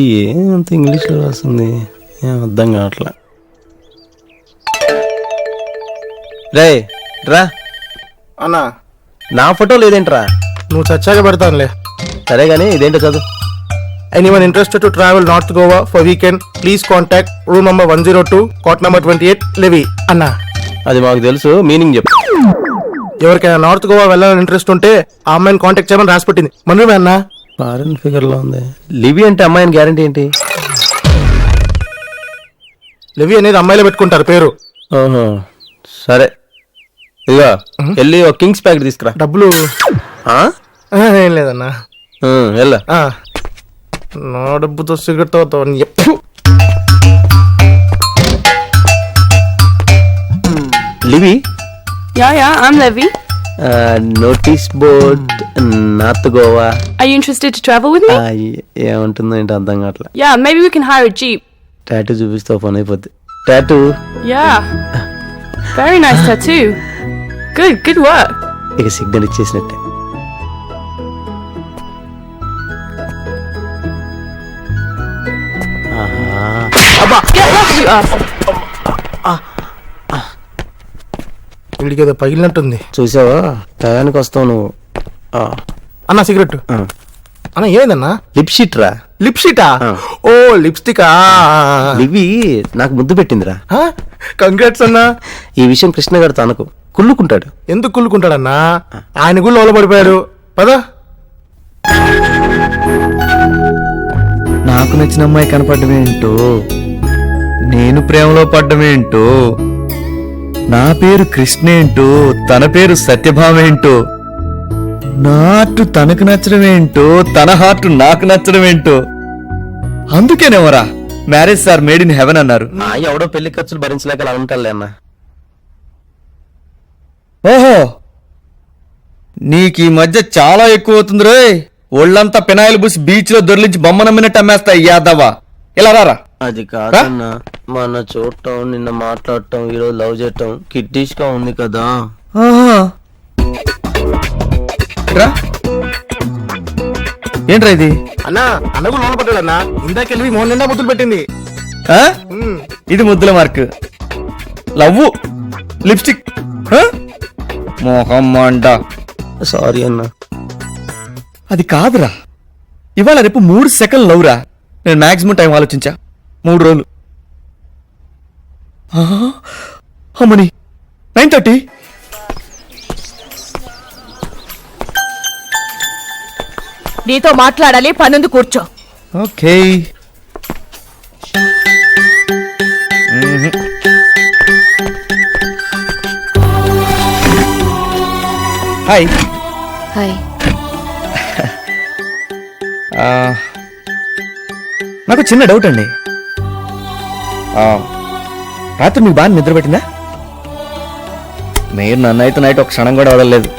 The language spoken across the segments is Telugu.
ఏమంత ఇంగ్లీష్లో రాస్తుంది, ఏం అర్థం కావట్లా. రే రా అన్నా, నా ఫోటో లేదేంట్రా? నువ్వు చచ్చాక పెడతానులే. సరే కానీ ఇదేంటో చదువు. Anyone interested to travel North Goa for weekend, please contact room number 102, cot number 28, Levy. అన్నా, అది మాకు తెలుసు, మీనింగ్ చెప్పు. ఎవరికైనా నార్త్ గోవా వెళ్ళాలని ఇంట్రెస్ట్ ఉంటే ఆ అమ్మాయిని కాంటాక్ట్ చేయమని రాసి పెట్టింది. మనమే అన్నా. ఫారెన్ ఫిగర్ లో ఉంది. లివి అంటే అమ్మాయిని గ్యారంటీ ఏంటి? లెవీ అనేది అమ్మాయిలో పెట్టుకుంటారు పేరు. ఓహో సరే, ఇదిగో వెళ్ళి ఒక కింగ్స్ ప్యాకెట్ తీసుకురా. డబ్బులు ఆ? ఏం లేదన్నా. వెళ్ళా. నా డబ్బుతో సిగరెట్ తాగుతావు ఎప్పుడు. Levy. Yeah, I'm Levy. Notice board north Goa. Are you interested to travel with me? ఏముంటుందో ఏంటో అర్థం కావట్లా. Yeah, maybe we can hire a jeep. Tattoo చూపిస్తే పని అయిపోద్ది. Tattoo. Yeah. Very nice tattoo. Good work. ఇక signal ఇచ్చేసినట్టే. Get off, you ass. వీడికి ఏదో పగిలినట్టుంది. చూసావా, టయానికి వస్తావు నువ్వు. అన్నా సిగరెట్. అన్నా ఏమైందన్నా? లిప్షిట్ రా. లిప్స్టికా? ఓ లిప్స్టికా. లివి నాకు ముద్దు పెట్టిందిరా. కంగ్రాట్స్ అన్నా. ఈ విషయం కృష్ణ గారు తనకు కుళ్ళుకుంటాడు. ఎందుకు కుళ్ళుకుంటాడన్నా? ఆయన గుళ్ళు ఓలబడిపోయారు. పదా. నాకు నచ్చిన అమ్మాయి కనపడ్డమేంటో, నేను ప్రేమలో పడ్డమేంటో, నా పేరు కృష్ణేంటో, తన పేరు సత్యభామేంటో, నా హార్ట్ తనకు నచ్చడమేంటో, తన హార్ట్ నాకు నచ్చడమేంటో. అందుకేనేమరా marriages are made in heaven అన్నారు. ఎవడో పెళ్లి ఖర్చులు భరించలేక అలా ఉంటాలే అన్న. ఓహో, నీకు ఈ మధ్య చాలా ఎక్కువ అవుతుంది రోయ్. ఒళ్ళంతా పినాయిల్ బూసి బీచ్ లో దొర్లించి బొమ్మ నమ్మినట్టు అమ్మేస్తా యాదవ్వా. ఇలా రారా. అది కాదన్నా, మన చూడటం, నిన్న మాట్లాడటం, ఈరోజు లవ్ చేయటం కిడ్డిష్ గా ఉంది కదా. ఏంట్రా ఇది? అన్నా అన్నకు లోన పడ్డాడన్నా. ఇందాకెళ్ళి మోహన్ నిండా ముద్దులు పెట్టింది. ఇది ముద్దుల మార్క్. లవ్ లిప్స్టిక్ మోహం మంట. సారీ అన్నా. అది కాదురా, ఇవాళ రేపు 3 సెకండ్ లవ్రా. నేను మాక్సిమం టైం ఆలోచించా, 3 రోజులు. అమ్మని 9:30. నీతో మాట్లాడాలి, పనుంది, కూర్చో. ఓకే. హాయ్. హాయ్. నాకు చిన్న డౌట్ అండి. రాత్రి మీకు బాగా నిద్ర పెట్టిందా? మీరు నన్ను అయితే నైట్ ఒక క్షణం కూడా వదలలేదు.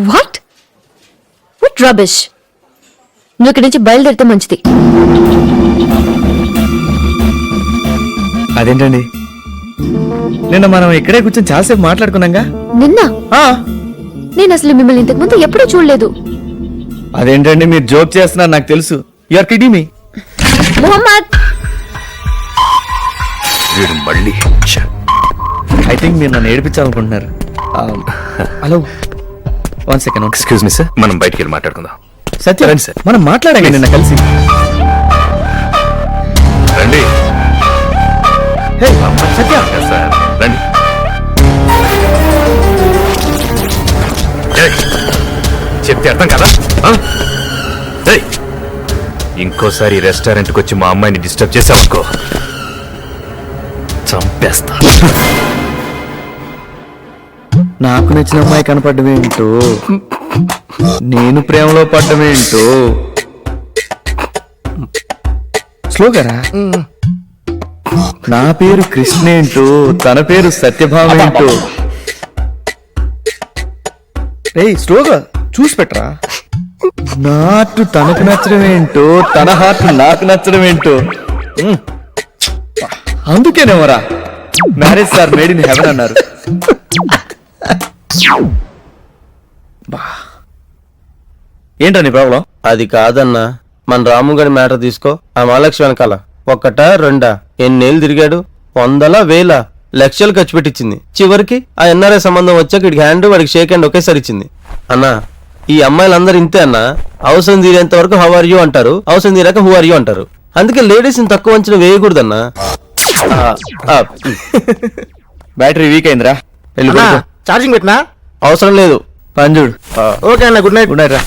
What rubbish. నువ్వు ఇక్కడి నుంచి బయలుదేరితే మంచిది. అదేంటండి, నిన్న మనం ఇక్కడే కూర్చొని చాలాసేపు మాట్లాడుకున్నాగా. నిన్న నేను అసలు మిమ్మల్ని ఇంతకు ముందు ఎప్పుడూ చూడలేదు. అదేంటండి, మీరు జోక్ చేస్తున్నారు నాకు తెలుసు. You are kidding me. Mohammed, I think మీరు నన్ను ఏడిపించాలనుకుంటున్నారు. Hello, 1 second. Excuse me sir, మనం బయటికి వెళ్ళి మాట్లాడుకుందాం. సత్య రండి సార్, మనం మాట్లాడాం నిన్న కలిసి. రండి. సత్య సార్ రండి. చెప్తే అర్థం కదా? ఇంకోసారి రెస్టారెంట్కి వచ్చి మా అమ్మాయిని డిస్టర్బ్ చేసావనుకో, చంపేస్తా. నాకు నచ్చిన అమ్మాయి కనపడ్డమేంటో, నేను ప్రేమలో పడ్డమేంటో. స్లోగారా. నా పేరు కృష్ణేంటో, తన పేరు సత్యభామేంటో. ఏయ్ స్లోగా చూసి పెట్టరా. నా హార్ట్ తనకు నచ్చడం ఏంటో, తన హార్ట్ నాకు నచ్చడం ఏంటో. అందుకేనేమరా marriages are made in heaven అన్నారు. ఏంటో నీ ప్రాబ్లం? అది కాదన్నా, మన రాము గారి మ్యాటర్ తీసుకో. ఆ మహాలక్ష్మి వెనకాల ఒక్కటా రెండా ఎన్నేళ్ళు తిరిగాడు, వందల వేల లక్షలు ఖర్చు పెట్టించింది. చివరికి ఆ ఎన్ఆర్ఐ సంబంధం వచ్చాక ఇడికి హ్యాండ్ వాడికి షేక్ హ్యాండ్ ఒకేసారి ఇచ్చింది. అన్నా ఈ అమ్మాయిలందరూ ఇంతే అన్నా, అవసరం తీరేంత వరకు హౌ ఆర్ యూ అంటారు, అవసరం తీరాక హూ ఆర్ యూ అంటారు. అందుకే లేడీస్ తక్కువ అంచనా వేయకూడదన్నా. బ్యాటరీ వీక్ అయిందిరా, వెళ్ళి పడుకో. ఛార్జింగ్ పెట్టినా? అవసరం లేదు. పని చూడు. ఓకే అన్న, గుడ్ నైట్. గుడ్ నైట్ రా.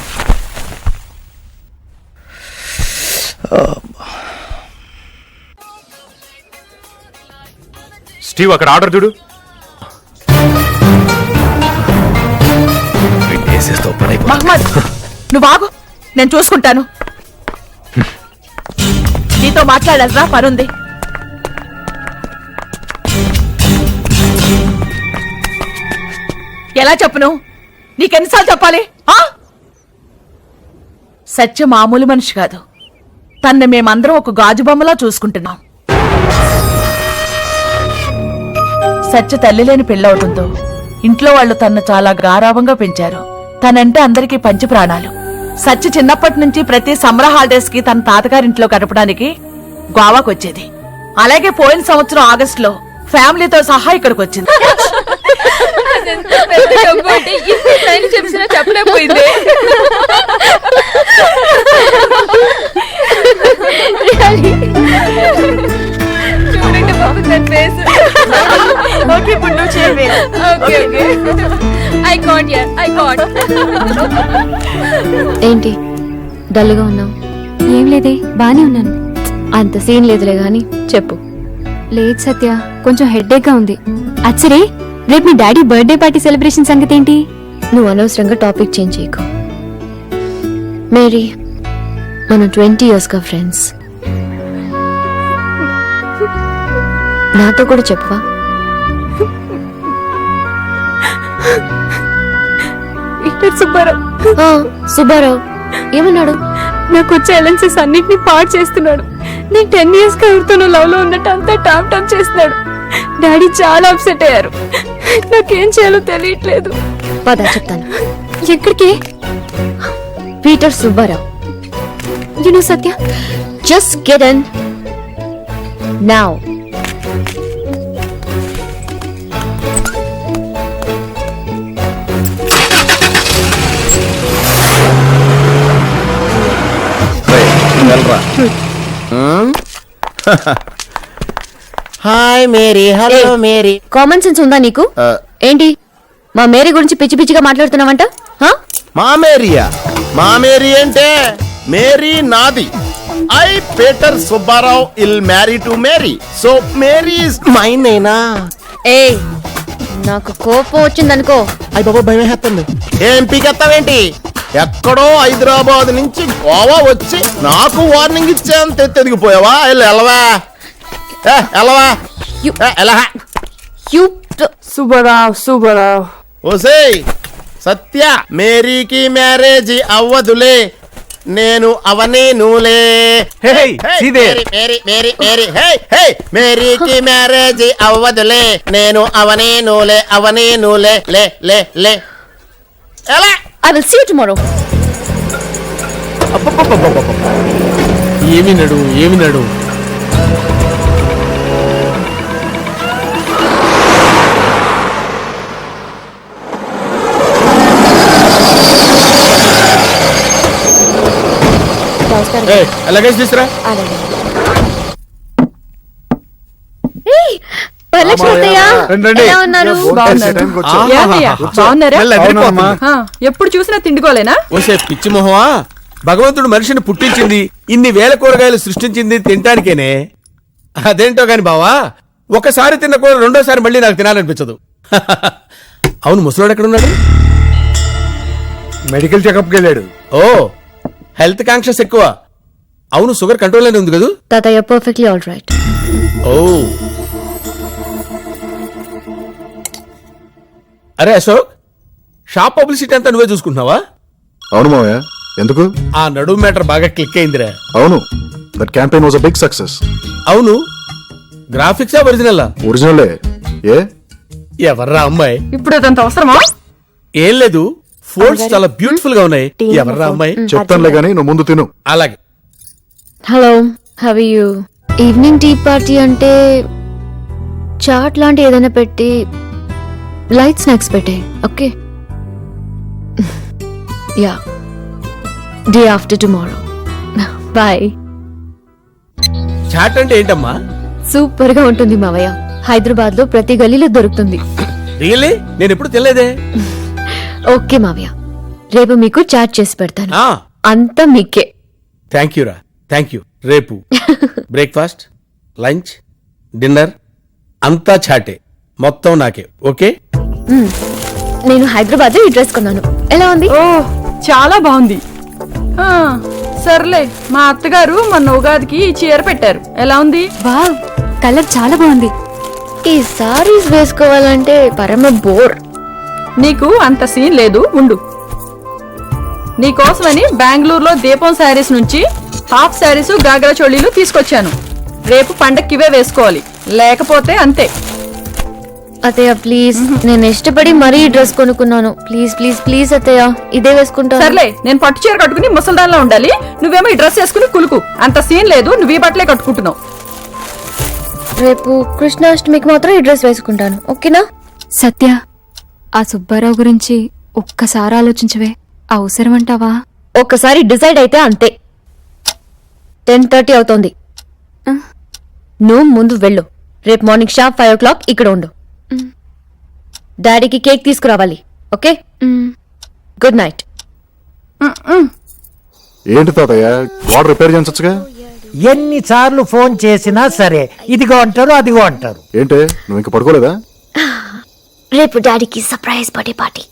స్టీవ్ అక్కడ ఆర్డర్ చూడు. వేసేస్తావు పని అయిపోయింది. మహమ్మద్ నువ్వు ఆగు, నేను చూసుకుంటాను. నీతో మాట్లాడాలరా, పనుంది. ఎలా చెప్పును? నీకెన్నిసార్లు చెప్పాలి? సత్య మామూలు మనిషి కాదు. తన్ని మేమందరం ఒక గాజు బొమ్మలా చూసుకుంటున్నాం. సత్య తల్లి లేని పెళ్ళవడంతో ఇంట్లో వాళ్ళు తన్ను చాలా గారాభంగా పెంచారు. తనంటే అందరికీ పంచి ప్రాణాలు. సత్య చిన్నప్పటి నుంచి ప్రతి సమ్మర్ హాలిడేస్ కి తన తాతగారింట్లో గడపడానికి గోవాకు వచ్చేది. అలాగే పోయిన సంవత్సరం ఆగస్టులో ఫ్యామిలీతో సహా ఇక్కడికి వచ్చింది. చెప్పలేకపోయింది. చూడండి బాబు తన ఫేస్. ఓకే ఇప్పుడు నువ్వు చేయవే. Okay okay I caught ya I caught. ఏంటి డల్గా ఉన్నావు? ఏం లేదే, బానే ఉన్నాను. అంత సీన్ లేదులే గాని చెప్పు. లేదు సత్య, కొంచెం హెడ్ఏక్ గా ఉంది. అచ్చరే, రేపు మీ డాడీ బర్త్డే పార్టీ సెలబ్రేషన్ సంగతి ఏంటి? నువ్వు అనవసరంగా టాపిక్ చేంజ్ చేయకు. మేరీ, మనం 20 years గా ఫ్రెండ్స్. నాతో కూడా చెప్పవా? సుబ్బారావు ఏమన్నాడు? నాకు వచ్చే ఎలెన్సెస్ అన్నిటిని పాడు చేస్తున్నాడు. నేను 10 years గా ఎవరితోనో లవ్ లో ఉన్నట్టు అంతా టాప్ టాప్ చేస్తున్నాడు. డాడీ చాలా అప్సెట్ అయ్యారు. నాకేం చేయాలో తెలియట్లేదు. పద చెప్తాను. ఎక్కడికి? Peter Subbarao. You know Satya, just get in now. Hi Mary. Hello Mary. Common sense ఉందా నీకు? ఏంటి మా మేరీ గురించి పిచ్చి పిచ్చిగా మాట్లాడుతున్నావంట? మా మేరీయా? మా మేరీ అంటే మేరీ నాది. I Peter Subbarao I'll marry to Mary. So Mary is mine. నేనా? ఏ నాకు కోపం వచ్చిందనుకో. అయ్యి బాబా భయం వేస్తుంది. ఏం పీకెత్తావేంటి? ఎక్కడో హైదరాబాద్ నుంచి గోవా వచ్చి నాకు వార్నింగ్ ఇచ్చేంత ఎదిగిపోయావా? ఎలవా ఎలవా ఎలా? సుబ్బారావు ఓసేయ్ సత్య, మేరీకి మ్యారేజ్ అవ్వదులే, నేను అవనే నూలే. మేరీకి మ్యారేజ్ అవ్వదులే, నేను అవనే నూలే, అవనే నూలే. లే లే లే. ఎలా? I will see you tomorrow. ఏమి నడు, ఏమి నడు. లగేజ్ తీసురా. ఎలా ఉన్నారు? ఎప్పుడు చూసినా తిండుకోలేనా? ఓసే పిచ్చి మొహమా, భగవంతుడు మనిషిని పుట్టించింది, ఇన్ని వేల కూరగాయలు సృష్టించింది తినటానికేనే. అదేంటో గాని బావా, ఒకసారి తిన్న కూర రెండోసారి మళ్ళీ నాకు తినాలనిపించదు. అవును, ముసలోడు ఎక్కడున్నాడు? మెడికల్ చెకప్కి వెళ్ళాడు. ఓ, హెల్త్ కాన్షియస్ ఎక్కువ. అవును, షుగర్ కంట్రోల్ అనే ఉంది కదా? తాతయ్య పర్ఫెక్ట్లీ ఆల్ రైట్. ఓ, అరే అశోక్, షాప్ పబ్లిసిటీ అంతా నువ్వే చూసుకుంటున్నావా? అవును మావయ్య, ఎందుకు? ఆ నడుము మ్యాటర్ బాగా క్లిక్ అయిందిరా. అవును, that campaign was a big success. అవును, గ్రాఫిక్స్ ఒరిజినల్? ఒరిజినలే. ఏ ఎవర్రా అమ్మాయి? ఇప్పుడు అదంత అవసరమా? ఏం లేదు, ఫోల్డ్స్ చాలా బ్యూటిఫుల్ గా ఉన్నాయి. టీమ్ ఎవర్రా అమ్మాయి? చెప్తానులే గానీ నువ్వు ముందు తిను. అలాగే. Hello how you? Evening tea party అంటే చాట్ లాంటి ఏదైనా పెట్టి లైట్ స్నాక్స్ పెట్టే. Okay ya day after tomorrow. Bye. Chaat అంటే ఏంటమ్మా? సూపర్ గా ఉంటుంది మావయ్య. హైదరాబాద్ లో ప్రతి గల్లీలో దొరుకుతుంది. రియల్లీ? నేను ఎప్పుడు తినలేదే. ఓకే మావయ్య, రేపు మీకు చాట్ చేసి పెడతాను. ఆ అంతా మీకే. థ్యాంక్ యూ రా, థ్యాంక్ యూ. రేపు బ్రేక్ఫాస్ట్, లంచ్, డిన్నర్ అంతా చాటే, మొత్తం నాకే. ఓకే. నేను హైదరాబాద్ లో ఈ డ్రెస్ కొన్నాను. ఎలా ఉంది? ఓ చాలా బాగుంది. ఆ, సర్లే, మా అత్తగారు మొన్న ఉగాదికి ఈ చీర పెట్టారు. ఎలా ఉంది? వావ్, కలర్ చాలా బాగుంది. ఈ సారీస్ వేసుకోవాలంటే పరమ బోర్. నీకు అంత సీన్ లేదు, ఉండు. నీకోసమని బెంగళూరులో దీపం శారీస్ నుంచి హాఫ్ శారీస్ గాగ్రా చోళీలు తీసుకొచ్చాను. రేపు పండక్కి ఇవే వేసుకోవాలి, లేకపోతే అంతే. అత్తయ్య ప్లీజ్, నేను ఇష్టపడి మరీ ఈ డ్రెస్ కొనుక్కున్నాను. ప్లీజ్ ప్లీజ్ ప్లీజ్ అత్తయ్య, ఇదే వేసుకుంటా. సర్లే, నేను పట్టు చీర కట్టుకుని ముసల్దాన్లో ఉండాలి, నువ్వేమో ఈ డ్రెస్ వేసుకుని కులుకు. అంత సీన్ లేదు, నువ్వు ఈ బట్టలే కట్టుకుంటున్నావు. రేపు కృష్ణాష్టమికి మాత్రం ఈ డ్రెస్ వేసుకుంటాను. ఓకేనా? సత్య, ఆ సుబ్బారావు గురించి ఒక్కసారి ఆలోచించవే. అవసరం అంటావా? ఒక్కసారి డిసైడ్ అయితే అంతే. 10:30 అవుతోంది. నువ్వు ముందు వెళ్ళు. రేపు మార్నింగ్ షార్ప్ 5 o'clock ఇక్కడ ఉండు. డాడీకి కేక్ తీసుకురావాలి. ఓకే? Good night. ఏంటి తాతయ్య, వాడు రిపేర్ చేయించచ్చుగా? ఎన్నిసార్లు ఫోన్ చేసినా సరే ఇదిగో అంటారు అదిగో అంటారు. ఏంటే నువ్వు ఇంక పడుకోలేదా? రేపు డాడీకి సర్ప్రైజ్ బర్త్డే పార్టీ.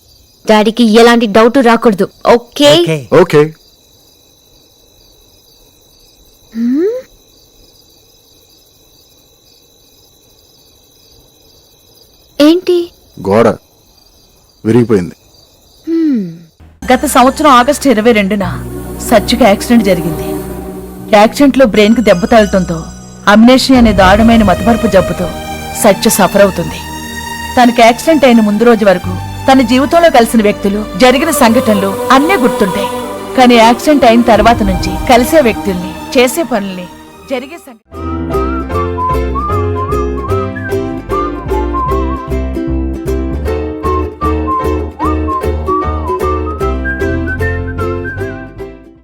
డాడీకి ఎలాంటి డౌట్ రాకూడదు. ఓకే? ఓకే. ఓకే. ఏంటి? గోడ విరిగిపోయింది. గత సంవత్సరం ఆగస్టు 22న సత్యకి యాక్సిడెంట్ జరిగింది. యాక్సిడెంట్ లో బ్రెయిన్ కి దెబ్బ తగలటంతో అమ్నేషియా అనే దారుణమైన మతమరుపు జబ్బుతో సత్య సఫర్ అవుతుంది. తనకి యాక్సిడెంట్ అయిన ముందు రోజు వరకు తన జీవితంలో కలిసిన వ్యక్తులు, జరిగిన సంఘటనలు అన్నీ గుర్తుంటాయి. కానీ యాక్సిడెంట్ అయిన తర్వాత నుంచి కలిసే వ్యక్తుల్ని, చేసే పనుల్ని, జరిగే